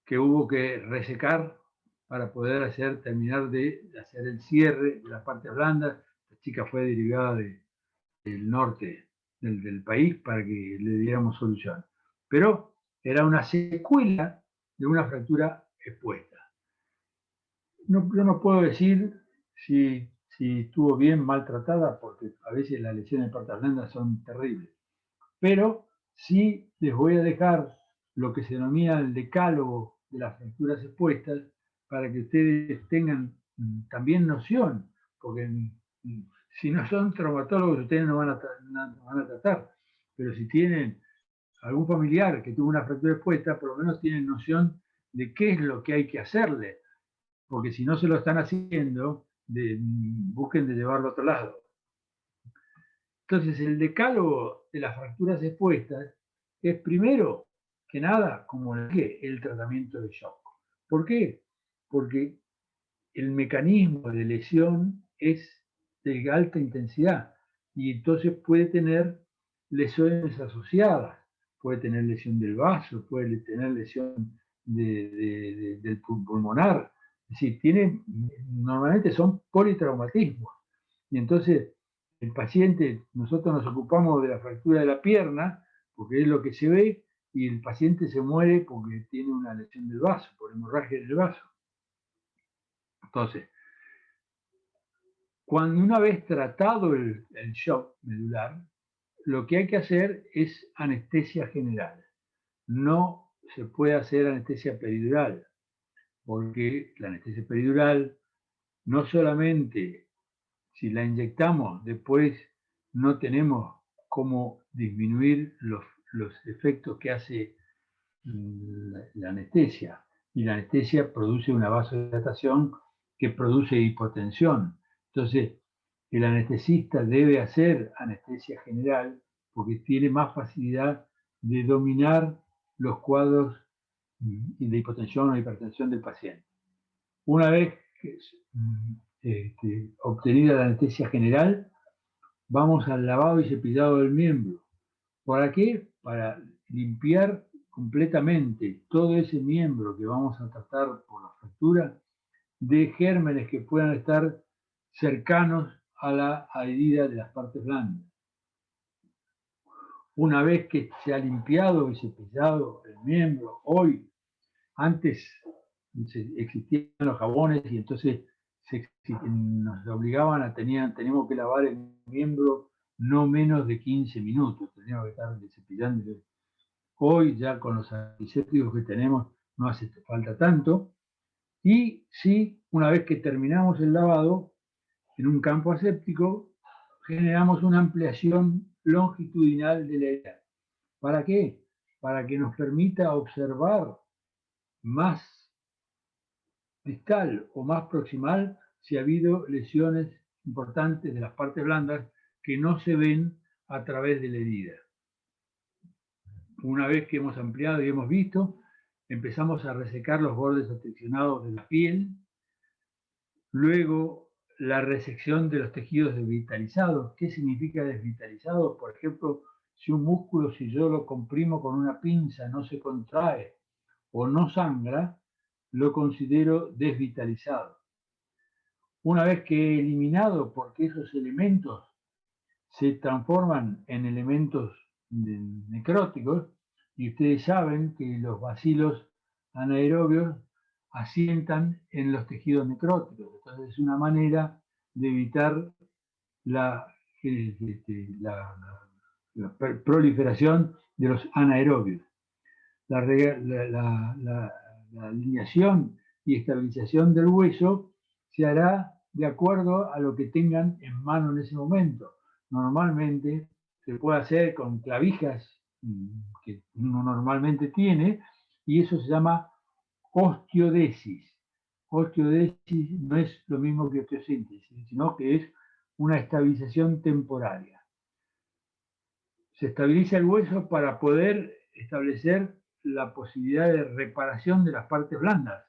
que hubo que resecar para poder terminar de hacer el cierre de las partes blandas. La chica fue derivada del norte del país para que le diéramos solución. Pero era una secuela de una fractura expuesta. Yo no puedo decir si estuvo bien maltratada, porque a veces las lesiones de partes blandas son terribles. Pero sí les voy a dejar lo que se denomina el decálogo de las fracturas expuestas para que ustedes tengan también noción, porque si no son traumatólogos ustedes no van a tratar, pero si tienen algún familiar que tuvo una fractura expuesta, por lo menos tienen noción de qué es lo que hay que hacerle, porque si no se lo están haciendo, busquen de llevarlo a otro lado. Entonces, el decálogo de las fracturas expuestas es primero que nada, como el tratamiento de shock. ¿Por qué? Porque el mecanismo de lesión es de alta intensidad y entonces puede tener lesiones asociadas. Puede tener lesión del vaso, puede tener lesión del pulmonar. Es decir, normalmente son politraumatismos. Y entonces el paciente, nosotros nos ocupamos de la fractura de la pierna, porque es lo que se ve, y el paciente se muere porque tiene una lesión del vaso, por hemorragia del vaso. Entonces, cuando una vez tratado el shock medular, lo que hay que hacer es anestesia general. No se puede hacer anestesia peridural, porque la anestesia peridural no solamente si la inyectamos después no tenemos cómo disminuir los efectos que hace la anestesia, y la anestesia produce una vasodilatación que produce hipotensión. Entonces, el anestesista debe hacer anestesia general porque tiene más facilidad de dominar los cuadros de hipotensión o hipertensión del paciente. Una vez obtenida la anestesia general, vamos al lavado y cepillado del miembro. ¿Para qué? Para limpiar completamente todo ese miembro que vamos a tratar por la fractura de gérmenes que puedan estar cercanos a la herida de las partes blandas. Una vez que se ha limpiado y cepillado el miembro, antes existían los jabones y entonces nos obligaban a teníamos que lavar el miembro no menos de 15 minutos, teníamos que estar cepillando. Hoy ya con los antisépticos que tenemos no hace falta tanto. Y sí, una vez que terminamos el lavado, en un campo aséptico, generamos una ampliación longitudinal de la herida. ¿Para qué? Para que nos permita observar más distal o más proximal si ha habido lesiones importantes de las partes blandas que no se ven a través de la herida. Una vez que hemos ampliado y hemos visto, empezamos a resecar los bordes afeccionados de la piel. Luego, la resección de los tejidos desvitalizados. ¿Qué significa desvitalizados? Por ejemplo, si un músculo, si yo lo comprimo con una pinza, no se contrae o no sangra, lo considero desvitalizado. Una vez que he eliminado, porque esos elementos se transforman en elementos necróticos, y ustedes saben que los bacilos anaerobios asientan en los tejidos necróticos. Entonces es una manera de evitar la proliferación de los anaerobios. La alineación y estabilización del hueso se hará de acuerdo a lo que tengan en mano en ese momento. Normalmente se puede hacer con clavijas que uno normalmente tiene, y eso se llama osteodesis. Osteodesis no es lo mismo que osteosíntesis, sino que es una estabilización temporaria. Se estabiliza el hueso para poder establecer la posibilidad de reparación de las partes blandas,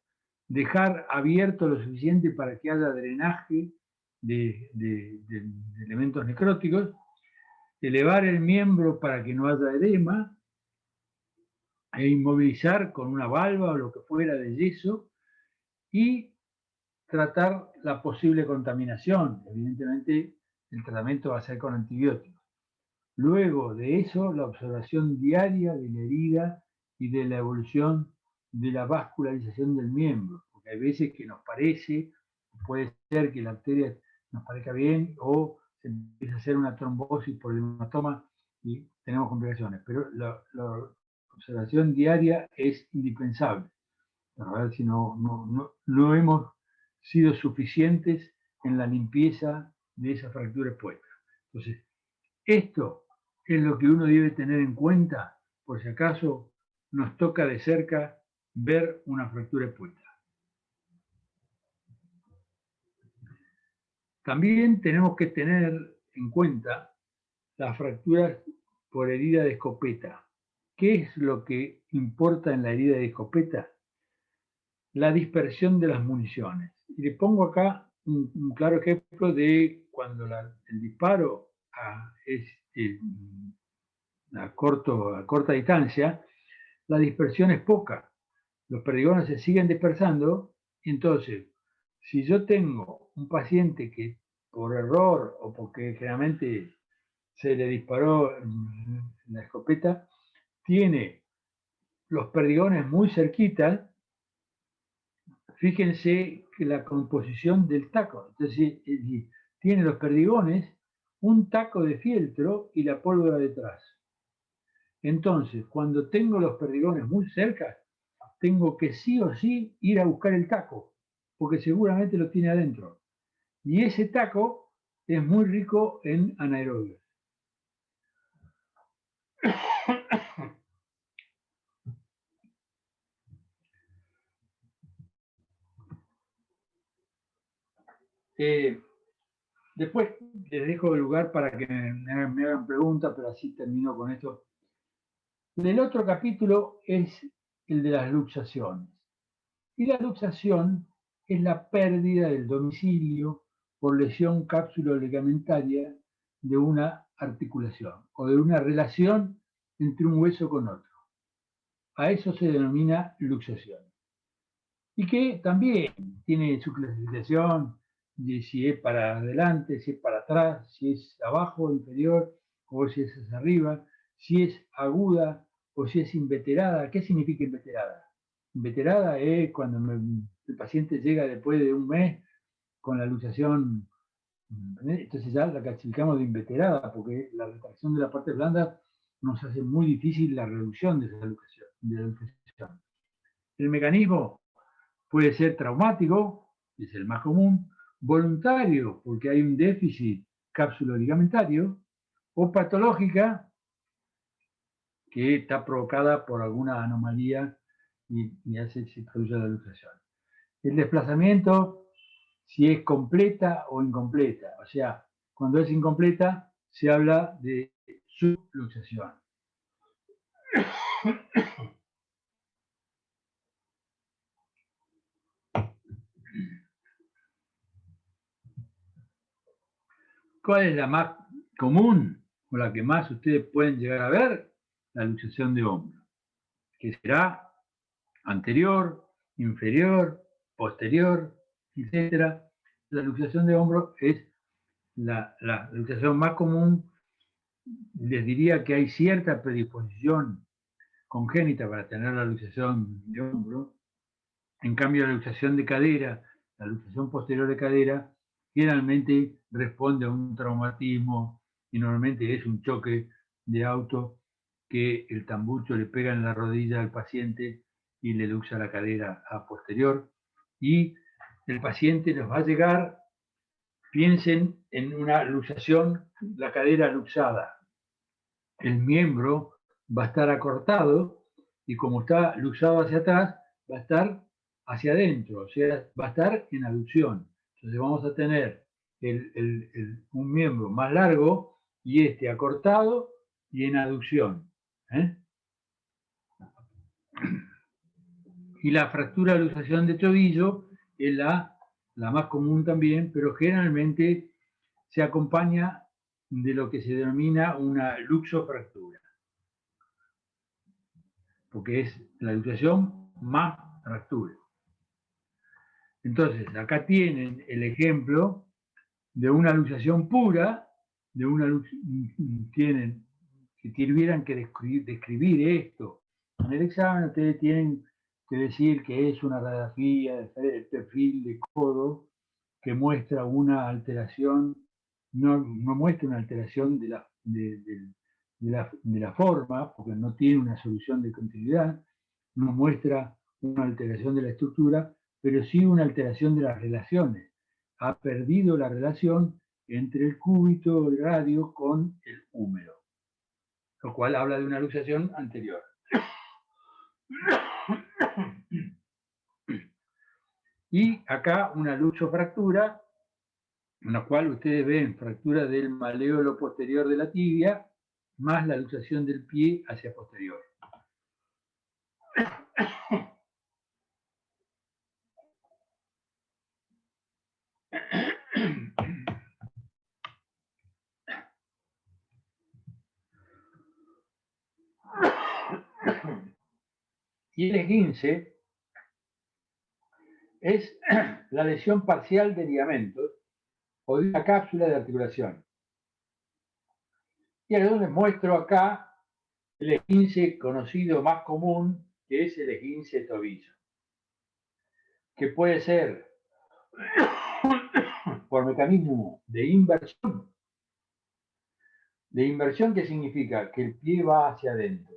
dejar abierto lo suficiente para que haya drenaje de elementos necróticos, elevar el miembro para que no haya edema, e inmovilizar con una valva o lo que fuera de yeso, y tratar la posible contaminación. Evidentemente, el tratamiento va a ser con antibióticos. Luego de eso, la observación diaria de la herida y de la evolución de la vascularización del miembro, porque hay veces que nos parece, puede ser que la arteria nos parezca bien, o se empieza a hacer una trombosis por el hematoma y tenemos complicaciones, pero la observación diaria es indispensable para ver si no hemos sido suficientes en la limpieza de esa fractura expuesta. Entonces, esto es lo que uno debe tener en cuenta por si acaso nos toca de cerca ver una fractura expuesta. También tenemos que tener en cuenta las fracturas por herida de escopeta. ¿Qué es lo que importa en la herida de escopeta? La dispersión de las municiones. Y le pongo acá un claro ejemplo de cuando el disparo es a corta distancia, la dispersión es poca. Los perdigones se siguen dispersando. Entonces, si yo tengo un paciente que por error o porque generalmente se le disparó la escopeta, tiene los perdigones muy cerquitas, fíjense que la composición del taco. Entonces, tiene los perdigones, un taco de fieltro y la pólvora detrás. Entonces, cuando tengo los perdigones muy cerca, tengo que sí o sí ir a buscar el taco, porque seguramente lo tiene adentro. Y ese taco es muy rico en anaerobios. Después les dejo el lugar para que me hagan preguntas, pero así termino con esto. El otro capítulo es el de las luxaciones. Y la luxación es la pérdida del domicilio por lesión cápsulo-ligamentaria de una articulación o de una relación entre un hueso con otro. A eso se denomina luxación. Y que también tiene su clasificación de si es para adelante, si es para atrás, si es abajo, inferior, o si es hacia arriba, si es aguda o si es inveterada. ¿Qué significa inveterada? Inveterada es cuando el paciente llega después de un mes con la luxación, entonces ya la clasificamos de inveterada, porque la retracción de la parte blanda nos hace muy difícil la reducción de esa luxación. El mecanismo puede ser traumático, es el más común, voluntario, porque hay un déficit cápsulo-ligamentario, o patológica, que está provocada por alguna anomalía y se produce la luxación. El desplazamiento, si es completa o incompleta, o sea, cuando es incompleta, se habla de subluxación. ¿Cuál es la más común o la que más ustedes pueden llegar a ver? La luxación de hombro, que será anterior, inferior, posterior, etc. La luxación de hombro es la luxación más común. Les diría que hay cierta predisposición congénita para tener la luxación de hombro. En cambio, la luxación de cadera, la luxación posterior de cadera, generalmente responde a un traumatismo y normalmente es un choque de auto que el tambucho le pega en la rodilla al paciente y le luxa la cadera a posterior. Y el paciente les va a llegar, piensen en una luxación, la cadera luxada. El miembro va a estar acortado y como está luxado hacia atrás, va a estar hacia adentro, o sea, va a estar en aducción. Entonces vamos a tener un miembro más largo y este acortado y en aducción. Y la fractura de luxación de tobillo es la más común también, pero generalmente se acompaña de lo que se denomina una luxofractura, porque es la luxación más fractura. Entonces, acá tienen el ejemplo de una luxación pura, de una tienen, si tuvieran que describir esto en el examen, ustedes tienen que decir que es una radiografía del perfil de codo que muestra una alteración, no muestra una alteración de la forma, porque no tiene una solución de continuidad, no muestra una alteración de la estructura, pero sí una alteración de las relaciones. Ha perdido la relación entre el cúbito, el radio, con el húmero, lo cual habla de una luxación anterior. Y acá una luxofractura, en la cual ustedes ven fractura del maleolo posterior de la tibia, más la luxación del pie hacia posterior. Y el esguince es la lesión parcial de ligamentos o de una cápsula de articulación. Y ahora les muestro acá el esguince conocido más común, que es el esguince de tobillo, que puede ser por mecanismo de inversión. ¿De inversión qué significa? Que el pie va hacia adentro.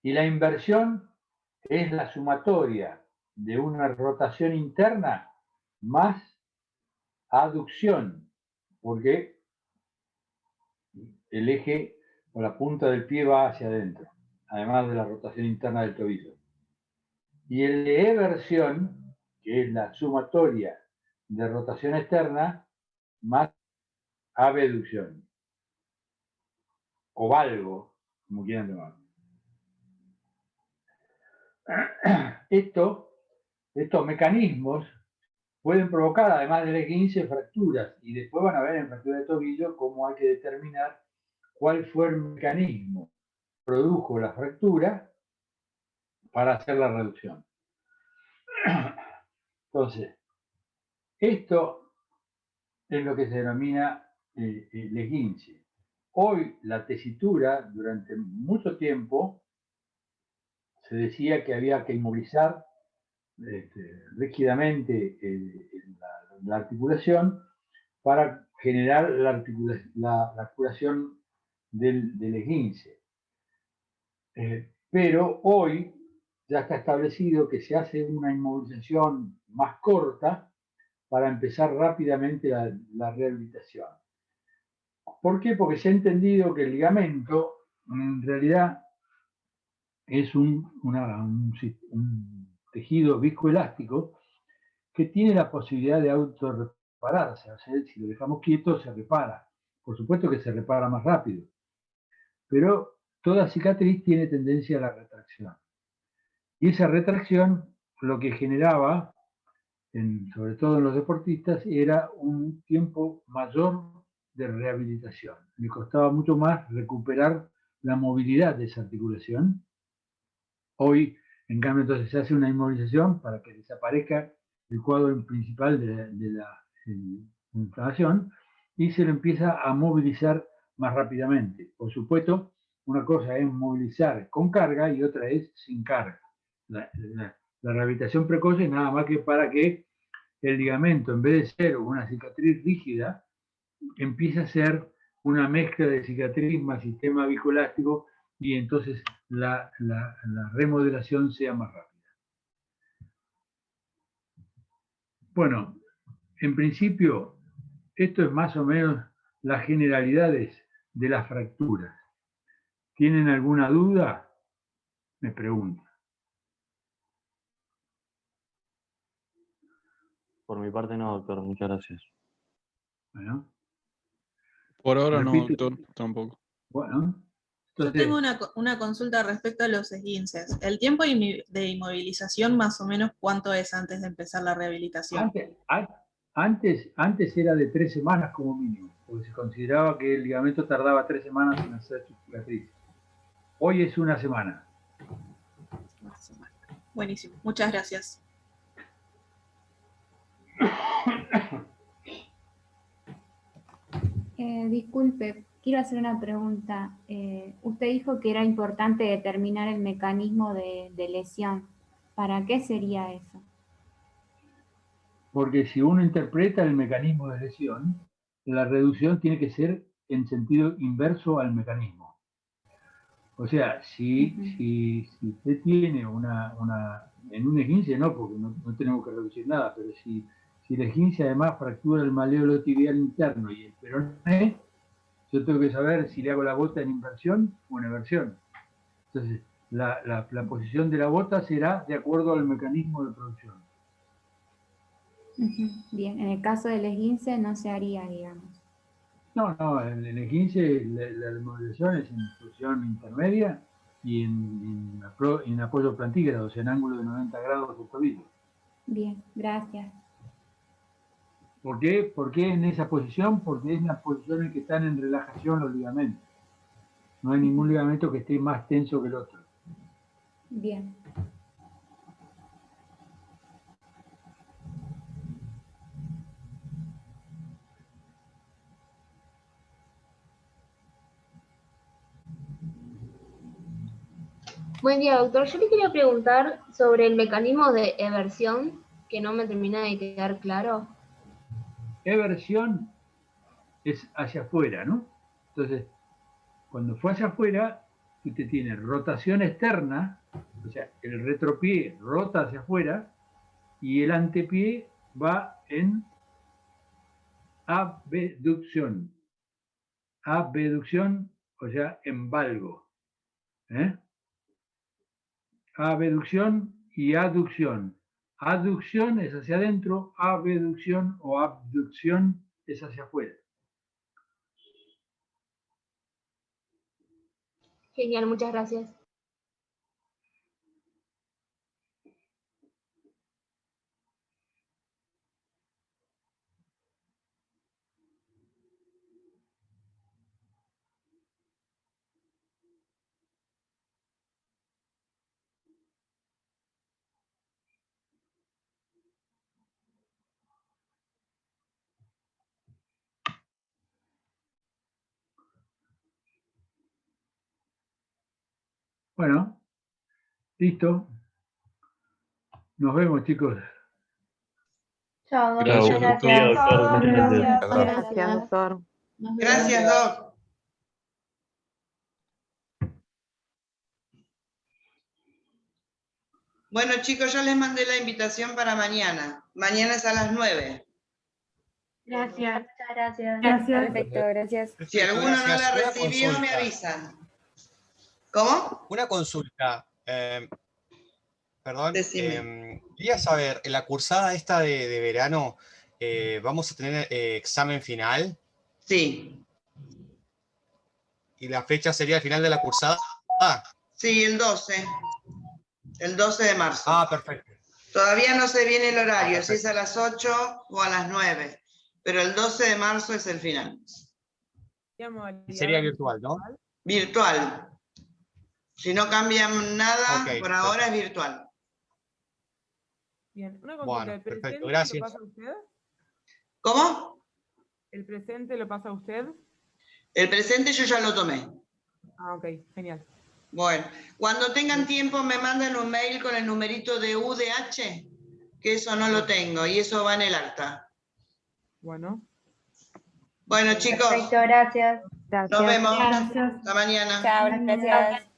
Y la inversión es la sumatoria de una rotación interna más aducción, porque el eje o la punta del pie va hacia adentro, además de la rotación interna del tobillo. Y el de eversión, que es la sumatoria de rotación externa más abducción, o valgo, como quieran llamarlo. Estos mecanismos pueden provocar, además del esguince, fracturas, y después van a ver en fractura de tobillo cómo hay que determinar cuál fue el mecanismo que produjo la fractura para hacer la reducción. Entonces, esto es lo que se denomina el esguince. Hoy la tesitura, durante mucho tiempo, se decía que había que inmovilizar rígidamente la articulación para generar la curación del esguince. Pero hoy ya está establecido que se hace una inmovilización más corta para empezar rápidamente la rehabilitación. ¿Por qué? Porque se ha entendido que el ligamento en realidad es un tejido viscoelástico que tiene la posibilidad de autorrepararse. O sea, si lo dejamos quieto, se repara. Por supuesto que se repara más rápido. Pero toda cicatriz tiene tendencia a la retracción. Y esa retracción lo que generaba, sobre todo en los deportistas, era un tiempo mayor de rehabilitación. Le costaba mucho más recuperar la movilidad de esa articulación. Hoy, en cambio, entonces se hace una inmovilización para que desaparezca el cuadro principal de la inflamación y se lo empieza a movilizar más rápidamente. Por supuesto, una cosa es movilizar con carga y otra es sin carga. La rehabilitación precoz es nada más que para que el ligamento, en vez de ser una cicatriz rígida, empiece a ser una mezcla de cicatriz más sistema viscoelástico y entonces la remodelación sea más rápida. Bueno, en principio, esto es más o menos las generalidades de las fracturas. ¿Tienen alguna duda? Me preguntan. Por mi parte no, doctor, muchas gracias. Bueno. Por ahora no, Repito. doctor, tampoco. Bueno. Yo tengo una consulta respecto a los esguinces. ¿El tiempo de inmovilización más o menos cuánto es antes de empezar la rehabilitación? Antes era de 3 semanas como mínimo, porque se consideraba que el ligamento tardaba 3 semanas en hacer su cicatriz. Hoy es 1 semana. Buenísimo, muchas gracias. Disculpe, quiero hacer una pregunta. Usted dijo que era importante determinar el mecanismo de lesión. ¿Para qué sería eso? Porque si uno interpreta el mecanismo de lesión, la reducción tiene que ser en sentido inverso al mecanismo. O sea, si usted tiene en un esguince no, porque no tenemos que reducir nada, pero si el esguince además fractura el maleolo tibial interno y el peroné, yo tengo que saber si le hago la bota en inversión o en eversión. Entonces, la posición de la bota será de acuerdo al mecanismo de producción. Bien, en el caso del esguince no se haría, digamos. No, en el esguince la remodelación es en posición intermedia y en apoyo plantígrado, o sea, en ángulo de 90 grados del tobillo. Bien, gracias. ¿Por qué? ¿Por qué en esa posición? Porque es la posición en que están en relajación los ligamentos. No hay ningún ligamento que esté más tenso que el otro. Bien. Buen día, doctor. Yo le quería preguntar sobre el mecanismo de eversión, que no me termina de quedar claro. Eversión es hacia afuera, ¿no? Entonces, cuando fue hacia afuera, usted tiene rotación externa, o sea, el retropié rota hacia afuera y el antepié va en abducción. Abducción, o sea, en valgo. Abducción y aducción. Aducción es hacia adentro, abducción o abducción es hacia afuera. Genial, muchas gracias. Bueno, listo. Nos vemos, chicos. Chao, doctor. Gracias, Buen doctor. día, doctor. Chao, Muchas gracias. gracias. Gracias, doctor. Nos vemos. Gracias, Doc. Bueno, chicos, ya les mandé la invitación para mañana. Mañana es a las 9. Gracias. Muchas gracias. Perfecto, gracias. Si alguno no la Una recibió, me consulta. avisan. ¿Cómo? Una consulta. Perdón. Decime. Quería saber, en la cursada esta de verano, ¿vamos a tener examen final? Sí. ¿Y la fecha sería el final de la cursada? Sí, el 12. El 12 de marzo. Ah, perfecto. Todavía no se viene el horario, si es a las 8 o a las 9. Pero el 12 de marzo es el final. Y sería virtual, ¿no? Virtual. Si no cambian nada, Ok, por ahora es virtual. Bien, una consulta. Bueno, ¿El perfecto, presente gracias. lo pasa usted? ¿Cómo? ¿El presente lo pasa usted? El presente yo ya lo tomé. Ah, ok, genial. Bueno, cuando tengan tiempo me mandan un mail con el numerito de UDH, que eso no lo tengo y eso va en el acta. Bueno. Bueno, chicos, Perfecto, gracias. nos vemos. Gracias. Hasta mañana. Chao, gracias.